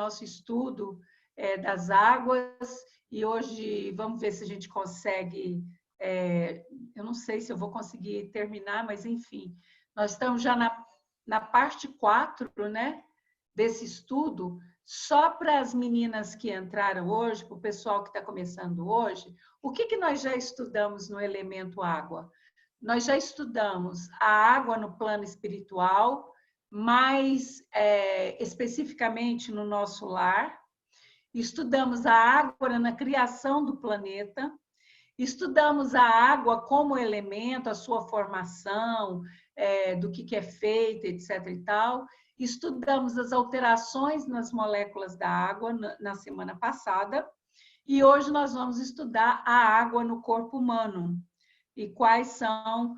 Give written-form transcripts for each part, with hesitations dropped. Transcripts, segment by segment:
nosso estudo das águas, e hoje vamos ver se a gente consegue, eu não sei se eu vou conseguir terminar, mas enfim, nós estamos já na parte 4, né, desse estudo. Só para as meninas que entraram hoje, para o pessoal que está começando hoje, o que nós já estudamos no elemento água? Nós já estudamos a água no plano espiritual, mais especificamente no nosso lar. Estudamos a água na criação do planeta. Estudamos a água como elemento, a sua formação, do que é feita, etc. e tal. Estudamos as alterações nas moléculas da água na semana passada. E hoje nós vamos estudar a água no corpo humano e quais são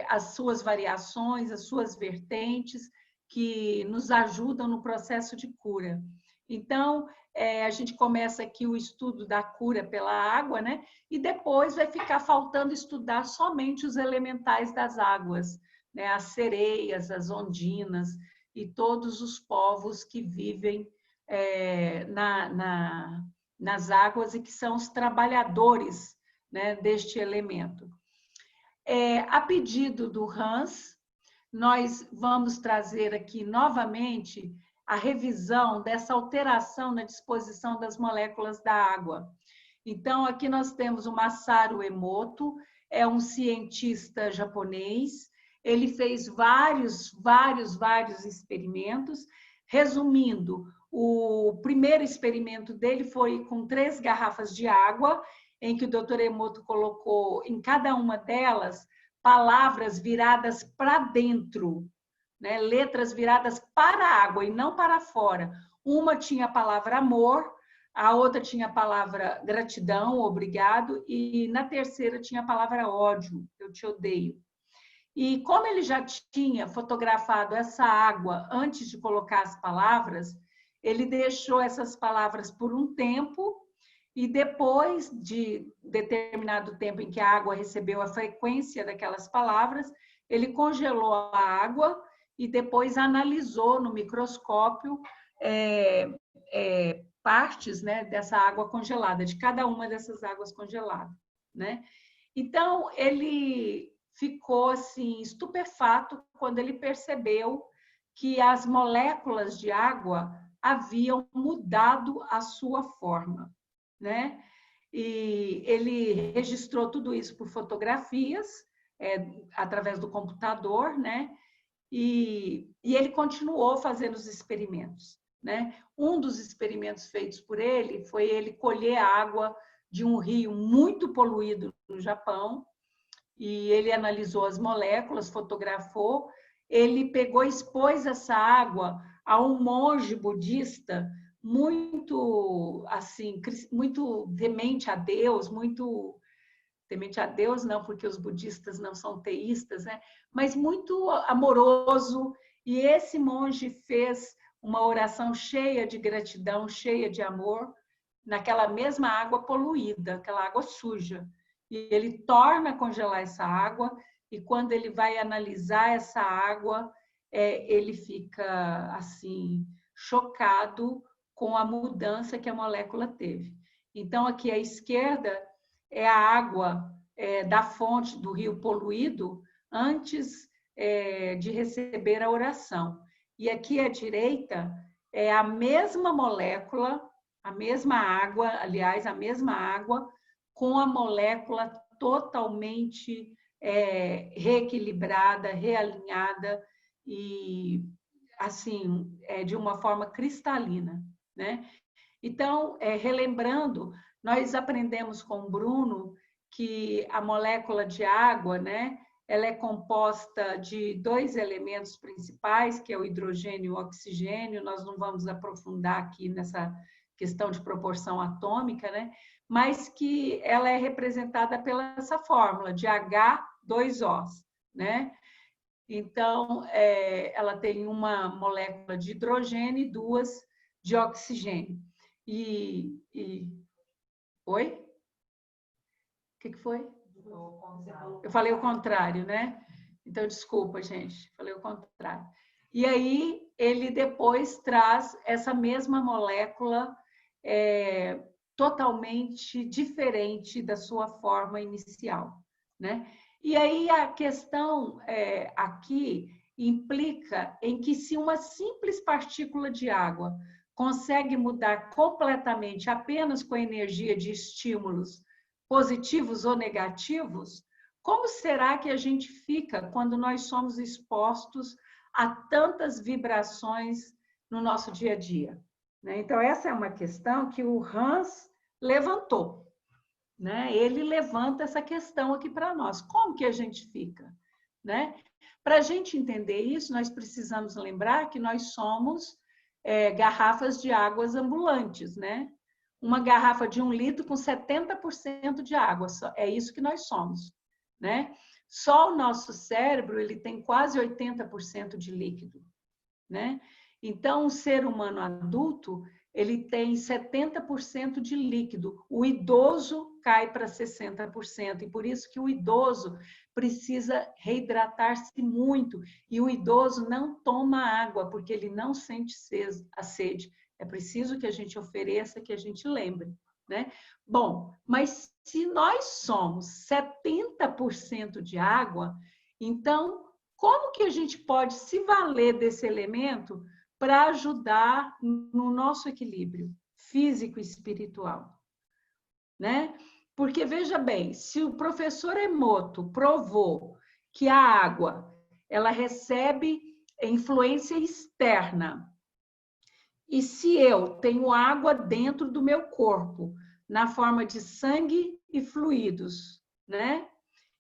as suas variações, as suas vertentes que nos ajudam no processo de cura. Então, a gente começa aqui o estudo da cura pela água, né? E depois vai ficar faltando estudar somente os elementais das águas, né? As sereias, as ondinas e todos os povos que vivem nas águas e que são os trabalhadores, né, deste elemento. A pedido do Hans, nós vamos trazer aqui novamente a revisão dessa alteração na disposição das moléculas da água. Então, aqui nós temos o Masaru Emoto, é um cientista japonês, ele fez vários experimentos. Resumindo, o primeiro experimento dele foi com 3 garrafas de água, em que o Dr. Emoto colocou em cada uma delas palavras viradas para dentro, né? Letras viradas para a água e não para fora. Uma tinha a palavra amor, a outra tinha a palavra gratidão, obrigado, e na terceira tinha a palavra ódio, eu te odeio. E como ele já tinha fotografado essa água antes de colocar as palavras, ele deixou essas palavras por um tempo e depois de determinado tempo em que a água recebeu a frequência daquelas palavras, ele congelou a água e depois analisou no microscópio partes, né, dessa água congelada, de cada uma dessas águas congeladas, né? Então, ele ficou assim estupefato quando ele percebeu que as moléculas de água haviam mudado a sua forma, né? E ele registrou tudo isso por fotografias, através do computador, né? E ele continuou fazendo os experimentos, né? Um dos experimentos feitos por ele foi ele colher a água de um rio muito poluído no Japão, e ele analisou as moléculas, fotografou, ele pegou e expôs essa água a um monge budista muito assim, muito temente a Deus, muito temente a Deus não, porque os budistas não são teístas, né? Mas muito amoroso, e esse monge fez uma oração cheia de gratidão, cheia de amor, naquela mesma água poluída, aquela água suja. E ele torna a congelar essa água, e quando ele vai analisar essa água, ele fica assim chocado com a mudança que a molécula teve. Então, aqui à esquerda é a água da fonte do rio poluído antes de receber a oração. E aqui à direita é a mesma molécula, a mesma água, aliás, a mesma água, com a molécula totalmente reequilibrada, realinhada e, assim, de uma forma cristalina, né? Então, relembrando, nós aprendemos com o Bruno que a molécula de água, né, ela é composta de 2 elementos principais, que é o hidrogênio e o oxigênio. Nós não vamos aprofundar aqui nessa questão de proporção atômica, né? Mas que ela é representada pela essa fórmula de H2Os, né? Então, ela tem uma molécula de hidrogênio e 2 de oxigênio. Oi? O que foi? Eu falei o contrário, né? Então, desculpa, gente. Falei o contrário. E aí ele depois traz essa mesma molécula totalmente diferente da sua forma inicial, né? E aí a questão aqui implica em que se uma simples partícula de água consegue mudar completamente apenas com a energia de estímulos positivos ou negativos, como será que a gente fica quando nós somos expostos a tantas vibrações no nosso dia a dia? Então, essa é uma questão que o Hans levantou. Ele levanta essa questão aqui para nós. Como que a gente fica? Para a gente entender isso, nós precisamos lembrar que nós somos garrafas de águas ambulantes, Uma garrafa de 1 litro com 70% de água, é isso que nós somos, Só o nosso cérebro, ele tem quase 80% de líquido, Então, o ser humano adulto, ele tem 70% de líquido. O idoso cai para 60%, e por isso que o idoso precisa reidratar-se muito. E o idoso não toma água, porque ele não sente a sede. É preciso que a gente ofereça, que a gente lembre, Bom, mas se nós somos 70% de água, então, como que a gente pode se valer desse elemento para ajudar no nosso equilíbrio físico e espiritual, Porque, veja bem, se o professor Emoto provou que a água, ela recebe influência externa, e se eu tenho água dentro do meu corpo, na forma de sangue e fluidos,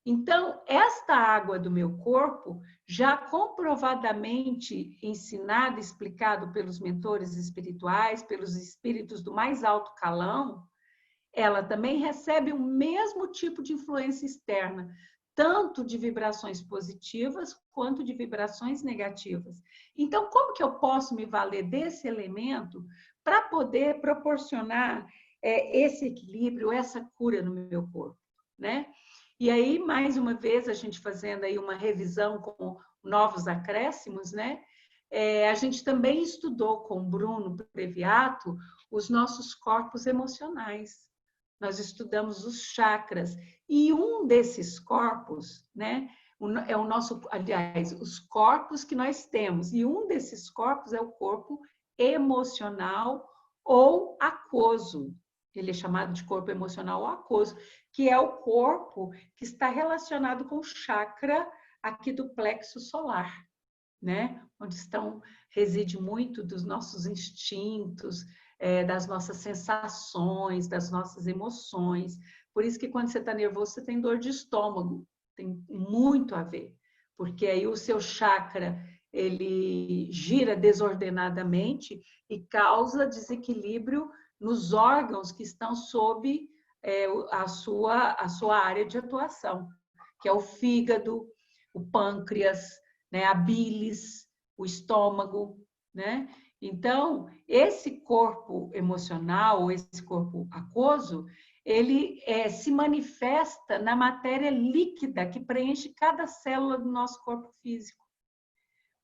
Então, esta água do meu corpo, já comprovadamente ensinada, explicado pelos mentores espirituais, pelos espíritos do mais alto calão, ela também recebe o mesmo tipo de influência externa, tanto de vibrações positivas quanto de vibrações negativas. Então, como que eu posso me valer desse elemento para poder proporcionar esse equilíbrio, essa cura no meu corpo, E aí, mais uma vez, a gente fazendo aí uma revisão com novos acréscimos, a gente também estudou com Bruno Previato os nossos corpos emocionais. Nós estudamos os chakras. E um desses corpos, é o nosso, aliás, os corpos que nós temos. E um desses corpos é o corpo emocional ou aquoso. Ele é chamado de corpo emocional ou aquoso, que é o corpo que está relacionado com o chakra aqui do plexo solar, Onde reside muito dos nossos instintos, das nossas sensações, das nossas emoções. Por isso que quando você está nervoso, você tem dor de estômago. Tem muito a ver, porque aí o seu chakra ele gira desordenadamente e causa desequilíbrio nos órgãos que estão sob a sua área de atuação, que é o fígado, o pâncreas, a bilis, o estômago, Então, esse corpo emocional, esse corpo aquoso, ele se manifesta na matéria líquida que preenche cada célula do nosso corpo físico.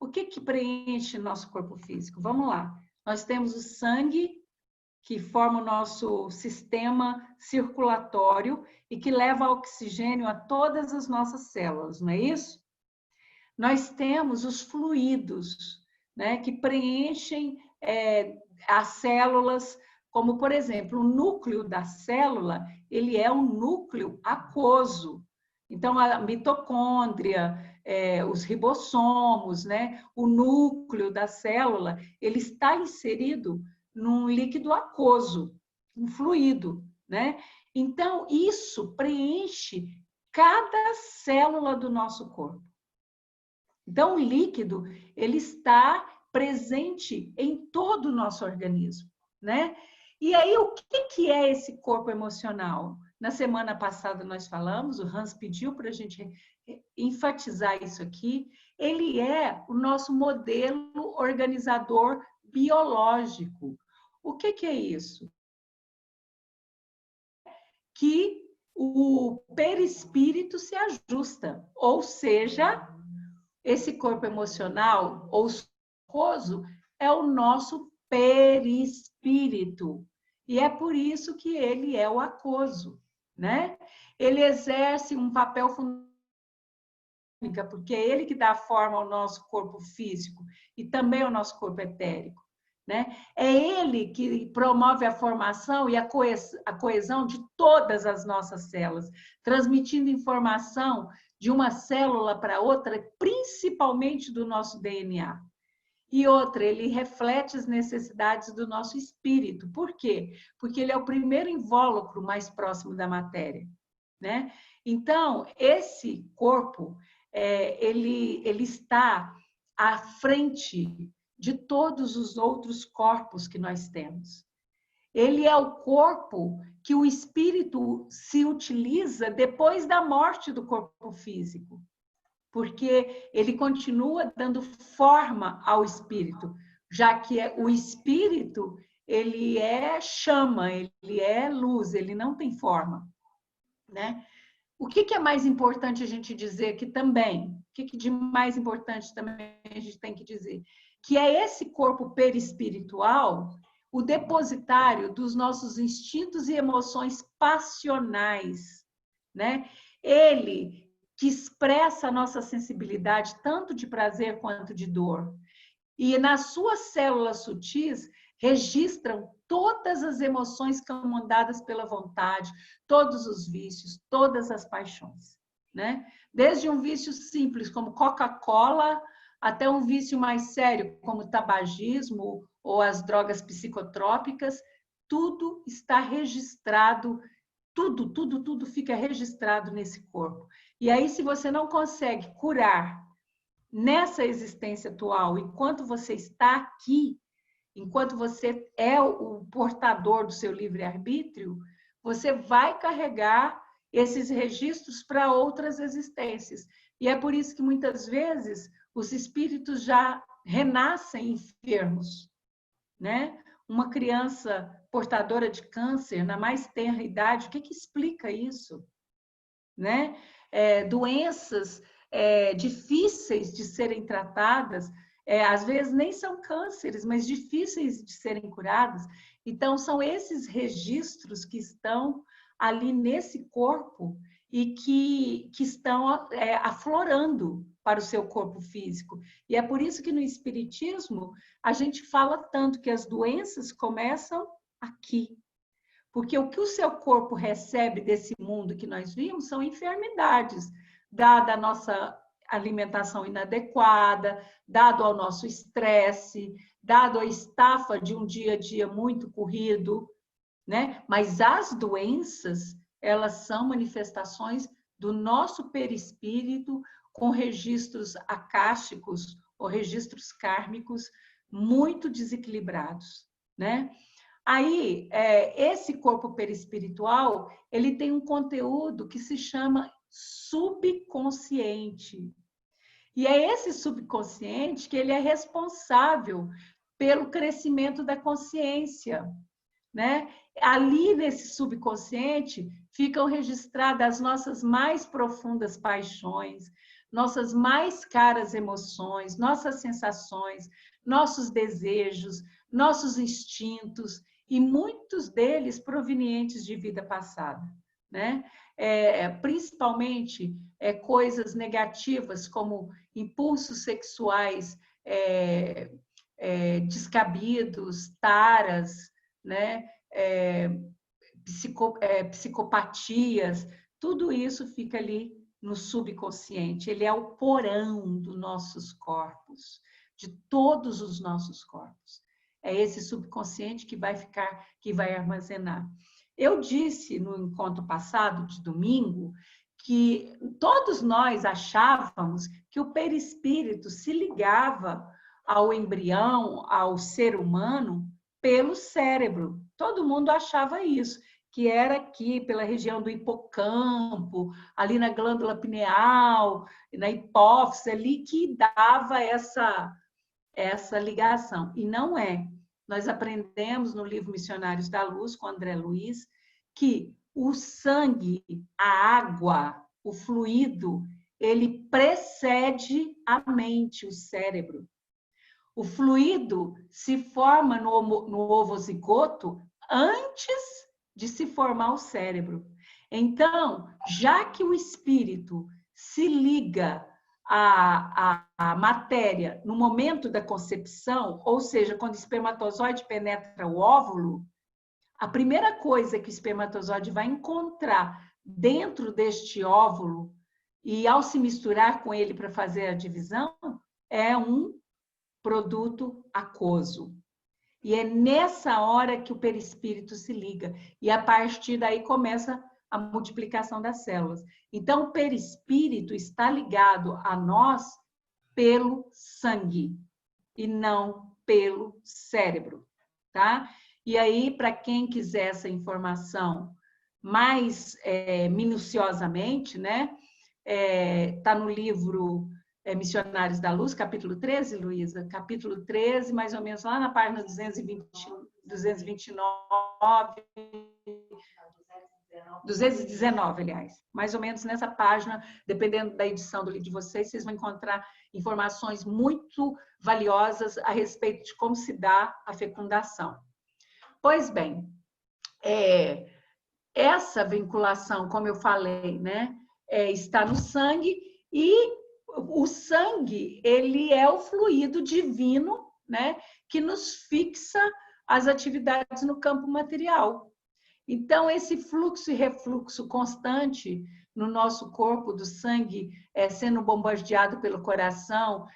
O que preenche nosso corpo físico? Vamos lá. Nós temos o sangue, que forma o nosso sistema circulatório e que leva oxigênio a todas as nossas células, não é isso? Nós temos os fluidos, que preenchem as células, como, por exemplo, o núcleo da célula, ele é um núcleo aquoso. Então, a mitocôndria, os ribossomos, o núcleo da célula, ele está inserido num líquido aquoso, um fluido, Então, isso preenche cada célula do nosso corpo. Então, o líquido, ele está presente em todo o nosso organismo, E aí, o que é esse corpo emocional? Na semana passada nós falamos, o Hans pediu para a gente enfatizar isso aqui, ele é o nosso modelo organizador biológico. O que é isso? Que o perispírito se ajusta, ou seja, esse corpo emocional, ou aquoso é o nosso perispírito. E é por isso que ele é o aquoso, né? Ele exerce um papel fundamental, porque é ele que dá forma ao nosso corpo físico e também ao nosso corpo etérico, né? É ele que promove a formação e a coesão de todas as nossas células, transmitindo informação de uma célula para outra, principalmente do nosso DNA. E outra, ele reflete as necessidades do nosso espírito. Por quê? Porque ele é o primeiro invólucro mais próximo da matéria, né? Então, esse corpo, ele está à frente de todos os outros corpos que nós temos. Ele é o corpo que o espírito se utiliza depois da morte do corpo físico, porque ele continua dando forma ao espírito, já que o espírito, ele é chama, ele é luz, ele não tem forma, né? O que é mais importante a gente dizer aqui também? O que de mais importante também a gente tem que dizer? Que é esse corpo perispiritual o depositário dos nossos instintos e emoções passionais, né? Ele que expressa a nossa sensibilidade tanto de prazer quanto de dor. E nas suas células sutis registram todas as emoções comandadas pela vontade, todos os vícios, todas as paixões, né? Desde um vício simples como Coca-Cola até um vício mais sério como tabagismo ou as drogas psicotrópicas, tudo está registrado, tudo fica registrado nesse corpo. E aí, se você não consegue curar nessa existência atual, enquanto você está aqui, enquanto você é o portador do seu livre-arbítrio, você vai carregar esses registros para outras existências. E é por isso que muitas vezes os espíritos já renascem enfermos, né? Uma criança portadora de câncer na mais tenra idade, o que explica isso? Né? Doenças difíceis de serem tratadas, às vezes nem são cânceres, mas difíceis de serem curadas. Então, são esses registros que estão ali nesse corpo e que estão aflorando para o seu corpo físico. E é por isso que no Espiritismo a gente fala tanto que as doenças começam aqui. Porque o que o seu corpo recebe desse mundo que nós vimos são enfermidades, dada a nossa alimentação inadequada, dado ao nosso estresse, dado a estafa de um dia a dia muito corrido, né? Mas as doenças, elas são manifestações do nosso perispírito com registros akáshicos ou registros kármicos muito desequilibrados, né? Aí, esse corpo perispiritual, ele tem um conteúdo que se chama subconsciente. E é esse subconsciente que ele é responsável pelo crescimento da consciência, né? Ali nesse subconsciente ficam registradas as nossas mais profundas paixões, nossas mais caras emoções, nossas sensações, nossos desejos, nossos instintos, e muitos deles provenientes de vida passada, né? Principalmente coisas negativas como impulsos sexuais descabidos, taras, né? Psicopatias, tudo isso fica ali no subconsciente. Ele é o porão dos nossos corpos, de todos os nossos corpos. É esse subconsciente que vai armazenar. Eu disse no encontro passado, de domingo, que todos nós achávamos que o perispírito se ligava ao embrião, ao ser humano, pelo cérebro. Todo mundo achava isso, que era aqui pela região do hipocampo, ali na glândula pineal, na hipófise, ali que dava essa ligação. E não é. Nós aprendemos no livro Missionários da Luz, com André Luiz, que o sangue, a água, o fluido, ele precede a mente, o cérebro. O fluido se forma no ovozigoto antes de se formar o cérebro. Então, já que o espírito se liga à matéria no momento da concepção, ou seja, quando o espermatozoide penetra o óvulo, a primeira coisa que o espermatozoide vai encontrar dentro deste óvulo, e ao se misturar com ele para fazer a divisão, é um produto aquoso. E é nessa hora que o perispírito se liga. E a partir daí começa a multiplicação das células. Então, o perispírito está ligado a nós pelo sangue e não pelo cérebro, tá? E aí, para quem quiser essa informação mais minuciosamente, né? Tá no livro Missionários da Luz, capítulo 13, Luísa? Capítulo 13, mais ou menos lá na página 219, aliás. Mais ou menos nessa página, dependendo da edição do livro de vocês, vocês vão encontrar informações muito valiosas a respeito de como se dá a fecundação. Pois bem, essa vinculação, como eu falei, né, está no sangue, e o sangue, ele é o fluido divino, né, que nos fixa as atividades no campo material. Então, esse fluxo e refluxo constante no nosso corpo do sangue, sendo bombardeado pelo coração,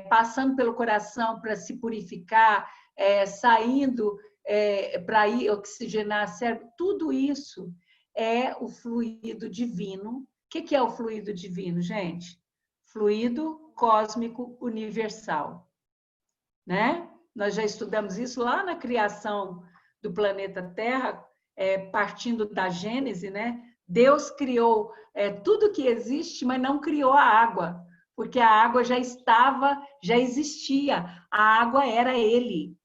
passando pelo coração para se purificar, saindo para ir oxigenar o cérebro, tudo isso é o fluido divino. O que é o fluido divino, gente? Fluido cósmico universal, né? Nós já estudamos isso lá na criação do planeta Terra, partindo da Gênese, né? Deus criou tudo que existe, mas não criou a água, porque a água já existia, a água era Ele,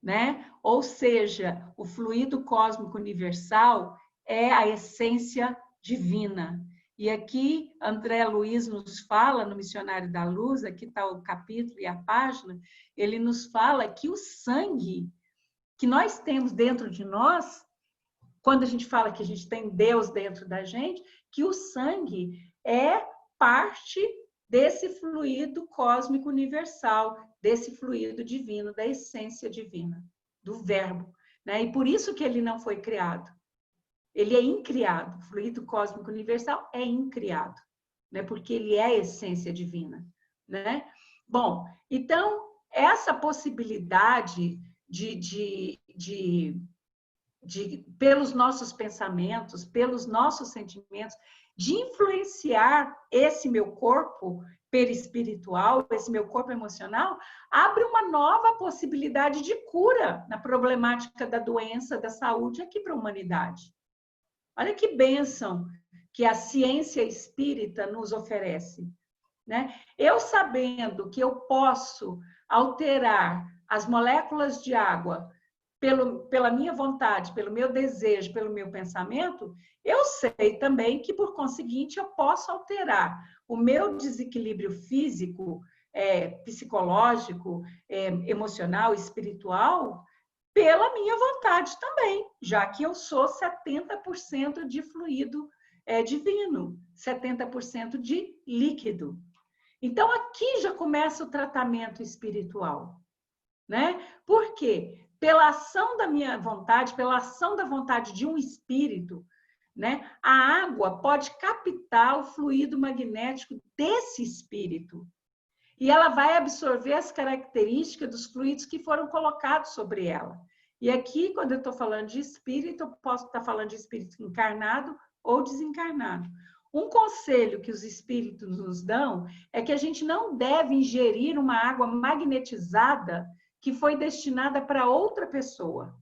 né? Ou seja, o fluido cósmico universal é a essência divina. E aqui, André Luiz nos fala, no Missionário da Luz, aqui está o capítulo e a página, ele nos fala que o sangue que nós temos dentro de nós, quando a gente fala que a gente tem Deus dentro da gente, que o sangue é parte desse fluido cósmico universal, desse fluido divino, da essência divina, do verbo, né? E por isso que ele não foi criado. Ele é incriado, o fluido cósmico universal é incriado, né? Porque ele é a essência divina, né? Bom, então, essa possibilidade pelos nossos pensamentos, pelos nossos sentimentos, de influenciar esse meu corpo perispiritual, esse meu corpo emocional, abre uma nova possibilidade de cura na problemática da doença, da saúde aqui para a humanidade. Olha que bênção que a ciência espírita nos oferece, né? Eu sabendo que eu posso alterar as moléculas de água pela minha vontade, pelo meu desejo, pelo meu pensamento, eu sei também que, por conseguinte, eu posso alterar o meu desequilíbrio físico, psicológico, emocional, espiritual, pela minha vontade também, já que eu sou 70% de fluido divino, 70% de líquido. Então, aqui já começa o tratamento espiritual, né? Por quê? Pela ação da minha vontade, pela ação da vontade de um espírito, né? A água pode captar o fluido magnético desse espírito. E ela vai absorver as características dos fluidos que foram colocados sobre ela. E aqui, quando eu estou falando de espírito, eu posso estar falando de espírito encarnado ou desencarnado. Um conselho que os espíritos nos dão é que a gente não deve ingerir uma água magnetizada que foi destinada para outra pessoa.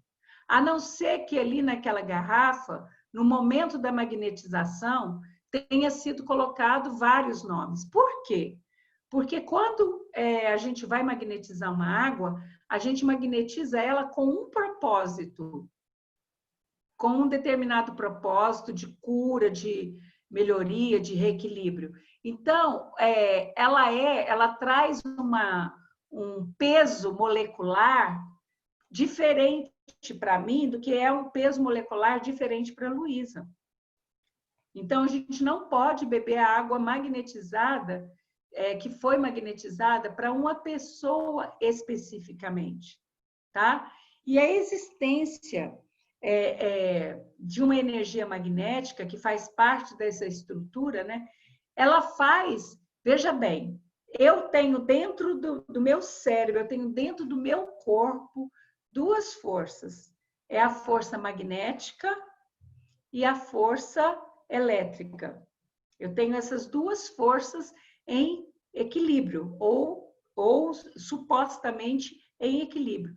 A não ser que ali naquela garrafa, no momento da magnetização, tenha sido colocado vários nomes. Por quê? Porque quando a gente vai magnetizar uma água, a gente magnetiza ela com um propósito, com um determinado propósito de cura, de melhoria, de reequilíbrio. Então, ela traz um peso molecular diferente para mim do que é um peso molecular diferente para a Luísa. Então, a gente não pode beber a água magnetizada, que foi magnetizada para uma pessoa especificamente, tá? E a existência de uma energia magnética que faz parte dessa estrutura, né? Ela faz, veja bem, eu tenho dentro do meu cérebro, eu tenho dentro do meu corpo duas forças. É a força magnética e a força elétrica. Eu tenho essas duas forças em equilíbrio, ou supostamente em equilíbrio.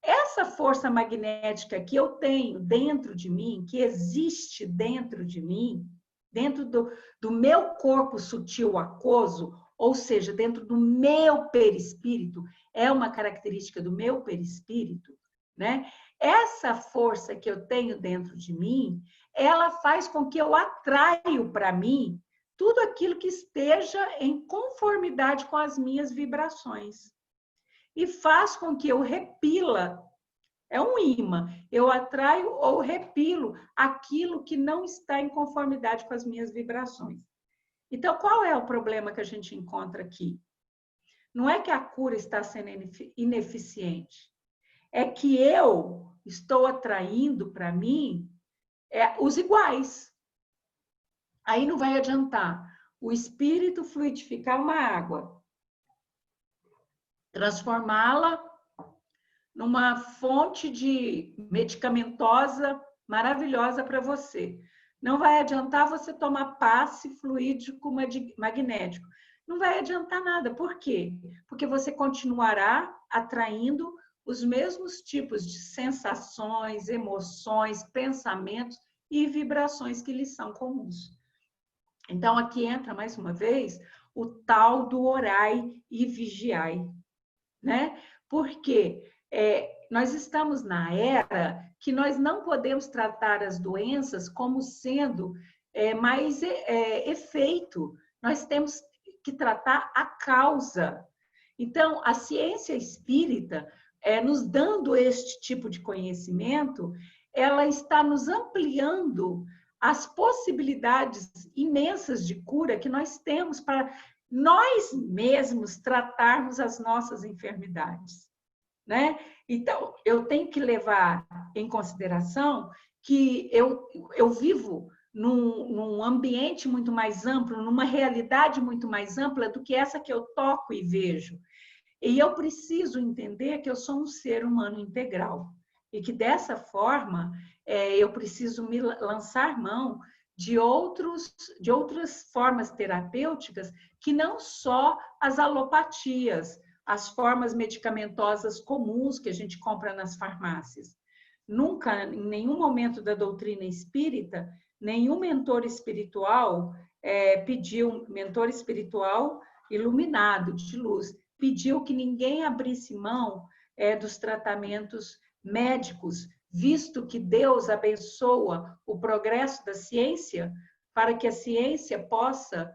Essa força magnética que eu tenho dentro de mim, que existe dentro de mim, dentro do meu corpo sutil aquoso, ou seja, dentro do meu perispírito, é uma característica do meu perispírito, né? Essa força que eu tenho dentro de mim, ela faz com que eu atraio para mim tudo aquilo que esteja em conformidade com as minhas vibrações. E faz com que eu repila, é um imã, eu atraio ou repilo aquilo que não está em conformidade com as minhas vibrações. Então, qual é o problema que a gente encontra aqui? Não é que a cura está sendo ineficiente, é que eu estou atraindo para mim os iguais. Aí não vai adiantar o espírito fluidificar uma água, transformá-la numa fonte de medicamentosa maravilhosa para você. Não vai adiantar você tomar passe fluídico magnético. Não vai adiantar nada. Por quê? Porque você continuará atraindo os mesmos tipos de sensações, emoções, pensamentos e vibrações que lhes são comuns. Então, aqui entra, mais uma vez, o tal do orai e vigiai, né? Porque nós estamos na era que nós não podemos tratar as doenças como sendo mais efeito. Nós temos que tratar a causa. Então, a ciência espírita, nos dando este tipo de conhecimento, ela está nos ampliando as possibilidades imensas de cura que nós temos para nós mesmos tratarmos as nossas enfermidades, né? Então, eu tenho que levar em consideração que eu vivo num ambiente muito mais amplo, numa realidade muito mais ampla do que essa que eu toco e vejo. E eu preciso entender que eu sou um ser humano integral e que dessa forma eu preciso me lançar mão de outras formas terapêuticas que não só as alopatias, as formas medicamentosas comuns que a gente compra nas farmácias. Nunca, em nenhum momento da doutrina espírita, nenhum mentor espiritual mentor espiritual iluminado de luz, pediu que ninguém abrisse mão dos tratamentos médicos, visto que Deus abençoa o progresso da ciência para que a ciência possa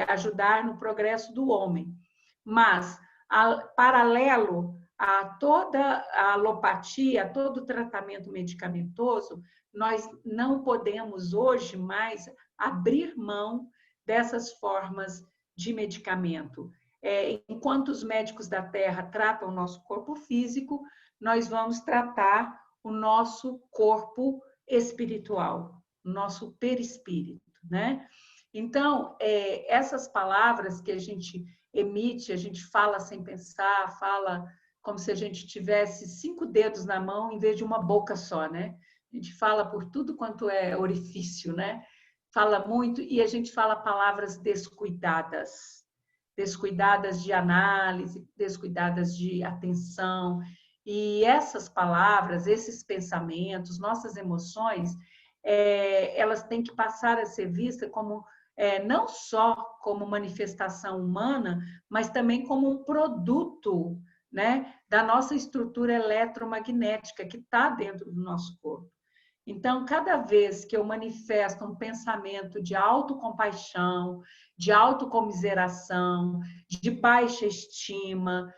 ajudar no progresso do homem. Mas, paralelo a toda a alopatia, a todo o tratamento medicamentoso, nós não podemos hoje mais abrir mão dessas formas de medicamento. Enquanto os médicos da Terra tratam o nosso corpo físico, nós vamos tratar o nosso corpo espiritual, o nosso perispírito, né? Então, essas palavras que a gente emite, a gente fala sem pensar, fala como se a gente tivesse 5 dedos na mão em vez de uma boca só, né? A gente fala por tudo quanto é orifício, né? Fala muito e a gente fala palavras descuidadas, descuidadas de análise, descuidadas de atenção. E essas palavras, esses pensamentos, nossas emoções, elas têm que passar a ser vistas como não só como manifestação humana, mas também como um produto, né, da nossa estrutura eletromagnética que está dentro do nosso corpo. Então, cada vez que eu manifesto um pensamento de autocompaixão, de autocomiseração, de baixa estima,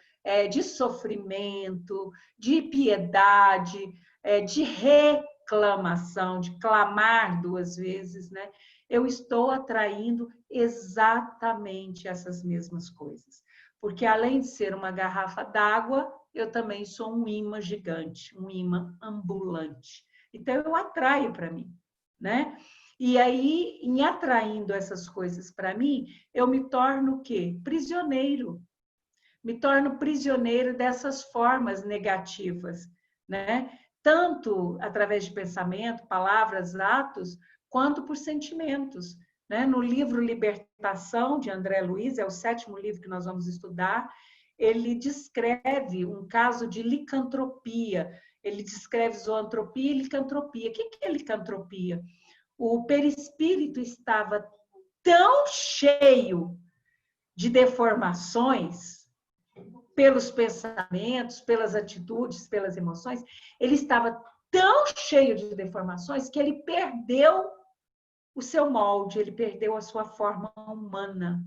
de sofrimento, de piedade, de reclamação, de clamar 2 vezes, né? Eu estou atraindo exatamente essas mesmas coisas. Porque além de ser uma garrafa d'água, eu também sou um imã gigante, um imã ambulante. Então eu atraio para mim, né? E aí, em atraindo essas coisas para mim, eu me torno o quê? Prisioneiro. Me torno prisioneiro dessas formas negativas, né? Tanto através de pensamento, palavras, atos, quanto por sentimentos, né? No livro Libertação, de André Luiz, é o 7º livro que nós vamos estudar, ele descreve um caso de licantropia. Ele descreve zoantropia e licantropia. O que é licantropia? O perispírito estava tão cheio de deformações pelos pensamentos, pelas atitudes, pelas emoções, ele estava tão cheio de deformações que ele perdeu o seu molde, ele perdeu a sua forma humana.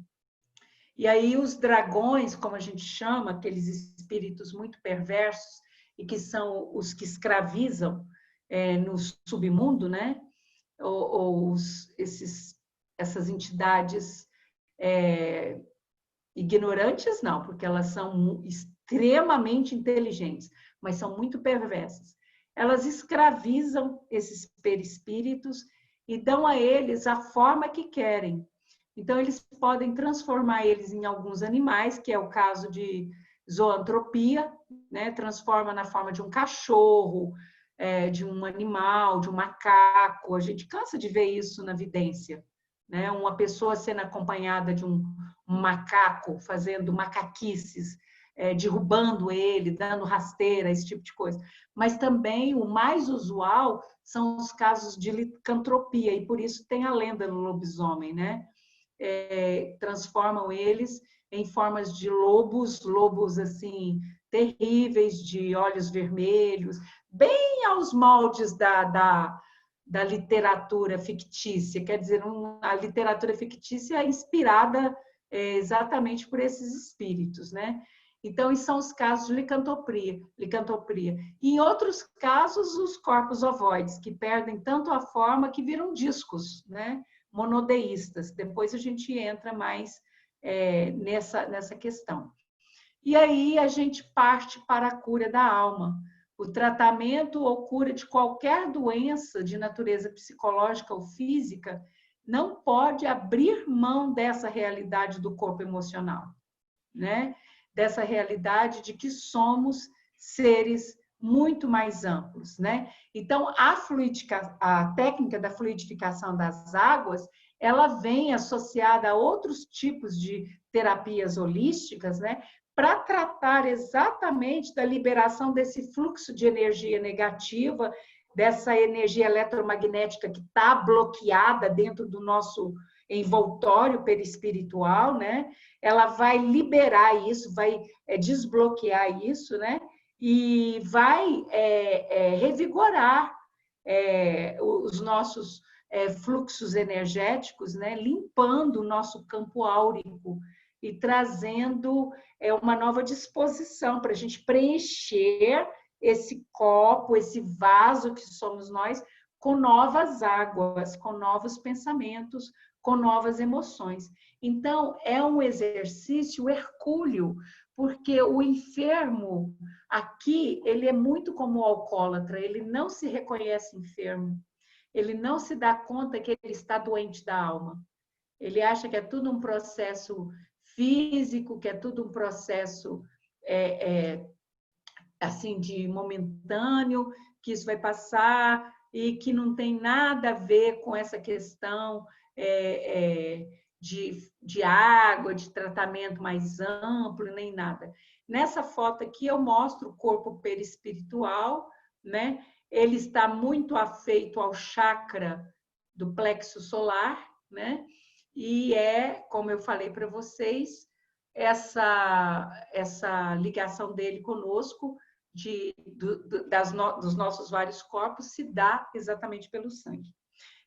E aí os dragões, como a gente chama, aqueles espíritos muito perversos e que são os que escravizam no submundo, né? Ou essas entidades ignorantes, não, porque elas são extremamente inteligentes, mas são muito perversas. Elas escravizam esses perispíritos e dão a eles a forma que querem. Então, eles podem transformar eles em alguns animais, que é o caso de zoantropia, né? Transforma na forma de um cachorro, de um animal, de um macaco. A gente cansa de ver isso na vidência, né? Uma pessoa sendo acompanhada de um macaco, fazendo macaquices, derrubando ele, dando rasteira, esse tipo de coisa. Mas também o mais usual são os casos de licantropia, e por isso tem a lenda do lobisomem, né? Transformam eles em formas de lobos assim, terríveis, de olhos vermelhos, bem aos moldes da literatura fictícia. Quer dizer, a literatura fictícia é inspirada exatamente por esses espíritos, né? Então, esses são os casos de licantropia. E em outros casos, os corpos ovoides, que perdem tanto a forma que viram discos, né? Monodeístas. Depois a gente entra mais nessa questão. E aí a gente parte para a cura da alma. O tratamento ou cura de qualquer doença de natureza psicológica ou física não pode abrir mão dessa realidade do corpo emocional, né? Dessa realidade de que somos seres muito mais amplos, né? Então, a técnica da fluidificação das águas, ela vem associada a outros tipos de terapias holísticas, né? Para tratar exatamente da liberação desse fluxo de energia negativa, dessa energia eletromagnética que está bloqueada dentro do nosso envoltório perispiritual, né? Ela vai liberar isso, vai desbloquear isso, né? E vai revigorar os nossos fluxos energéticos, né? Limpando o nosso campo áurico e trazendo uma nova disposição para a gente preencher esse copo, esse vaso que somos nós, com novas águas, com novos pensamentos, com novas emoções. Então, é um exercício hercúleo, porque o enfermo aqui, ele é muito como o alcoólatra, ele não se reconhece enfermo, ele não se dá conta que ele está doente da alma. Ele acha que é tudo um processo físico, que é tudo um processo assim de momentâneo, que isso vai passar e que não tem nada a ver com essa questão de água, de tratamento mais amplo, nem nada. Nessa foto aqui eu mostro o corpo perispiritual, né? Ele está muito afeito ao chakra do plexo solar, né? E como eu falei para vocês, essa ligação dele conosco, dos nossos vários corpos, se dá exatamente pelo sangue.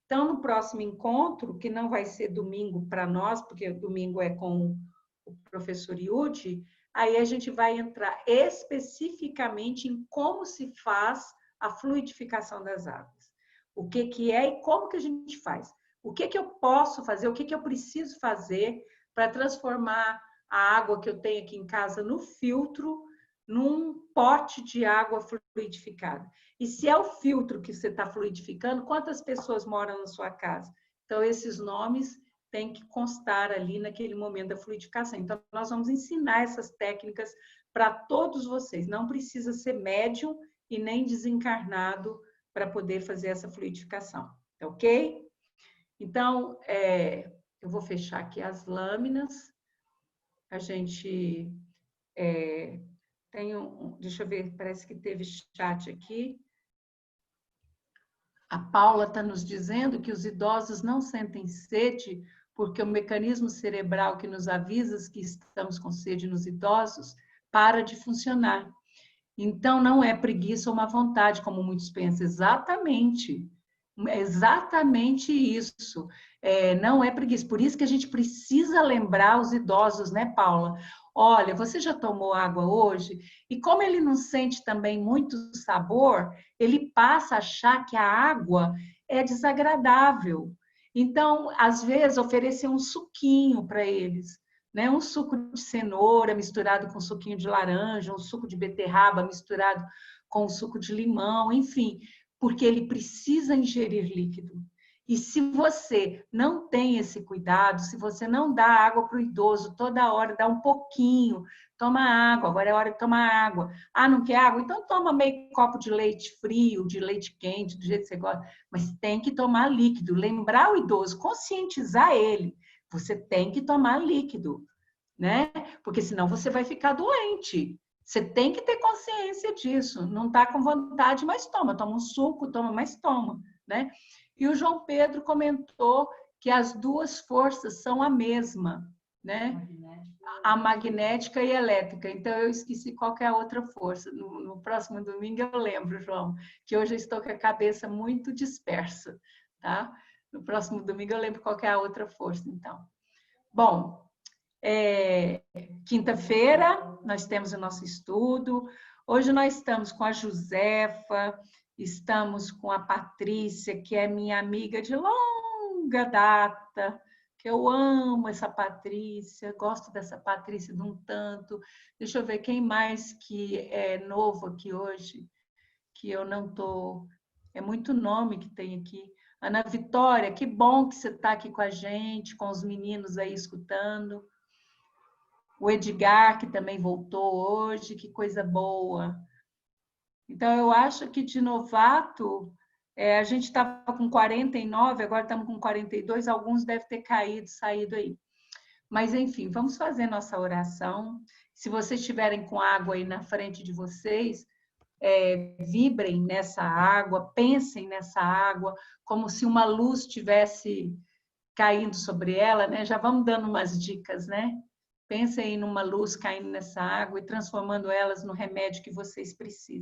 Então, no próximo encontro, que não vai ser domingo para nós, porque domingo é com o professor Yudi, aí a gente vai entrar especificamente em como se faz a fluidificação das águas. O que que é e como que a gente faz. O que que eu posso fazer, o que que eu preciso fazer para transformar a água que eu tenho aqui em casa no filtro, num pote de água fluidificada. E se é o filtro que você está fluidificando, quantas pessoas moram na sua casa? Então, esses nomes têm que constar ali naquele momento da fluidificação. Então, nós vamos ensinar essas técnicas para todos vocês. Não precisa ser médium e nem desencarnado para poder fazer essa fluidificação. Tá ok? Então, eu vou fechar aqui as lâminas. A gente tem deixa eu ver, parece que teve chat aqui. A Paula está nos dizendo que os idosos não sentem sede porque o mecanismo cerebral que nos avisa que estamos com sede nos idosos para de funcionar. Então, não é preguiça ou má vontade, como muitos pensam. Exatamente. Exatamente isso. Não é preguiça. Por isso que a gente precisa lembrar os idosos, né, Paula? Olha, você já tomou água hoje? E como ele não sente também muito sabor, ele passa a achar que a água é desagradável. Então, às vezes, oferecer um suquinho para eles, né? Um suco de cenoura misturado com um suquinho de laranja, um suco de beterraba misturado com um suco de limão, enfim, porque ele precisa ingerir líquido. E se você não tem esse cuidado, se você não dá água para o idoso toda hora, dá um pouquinho, toma água, agora é hora de tomar água. Ah, não quer água? Então toma meio copo de leite frio, de leite quente, do jeito que você gosta, mas tem que tomar líquido. Lembrar o idoso, conscientizar ele. Você tem que tomar líquido, né? Porque senão você vai ficar doente. Você tem que ter consciência disso. Não está com vontade, mas toma. Toma um suco, toma, mas toma, né? E o João Pedro comentou que as duas forças são a mesma, né? A magnética e a elétrica. Então, eu esqueci qual é a outra força. No próximo domingo eu lembro, João, que hoje eu estou com a cabeça muito dispersa, tá? No próximo domingo eu lembro qual é a outra força, então. Bom, quinta-feira nós temos o nosso estudo. Hoje nós estamos com a Josefa, estamos com a Patrícia, que é minha amiga de longa data, que eu amo essa Patrícia, gosto dessa Patrícia de um tanto. Deixa eu ver quem mais que é novo aqui hoje, que eu não estou... É muito nome que tem aqui. Ana Vitória, que bom que você está aqui com a gente, com os meninos aí escutando. O Edgar, que também voltou hoje, que coisa boa. Então, eu acho que de novato, a gente estava com 49, agora estamos com 42, alguns devem ter caído, saído aí. Mas, enfim, vamos fazer nossa oração. Se vocês estiverem com água aí na frente de vocês, vibrem nessa água, pensem nessa água, como se uma luz estivesse caindo sobre ela, né? Já vamos dando umas dicas, né? Pensem em uma luz caindo nessa água e transformando elas no remédio que vocês precisam.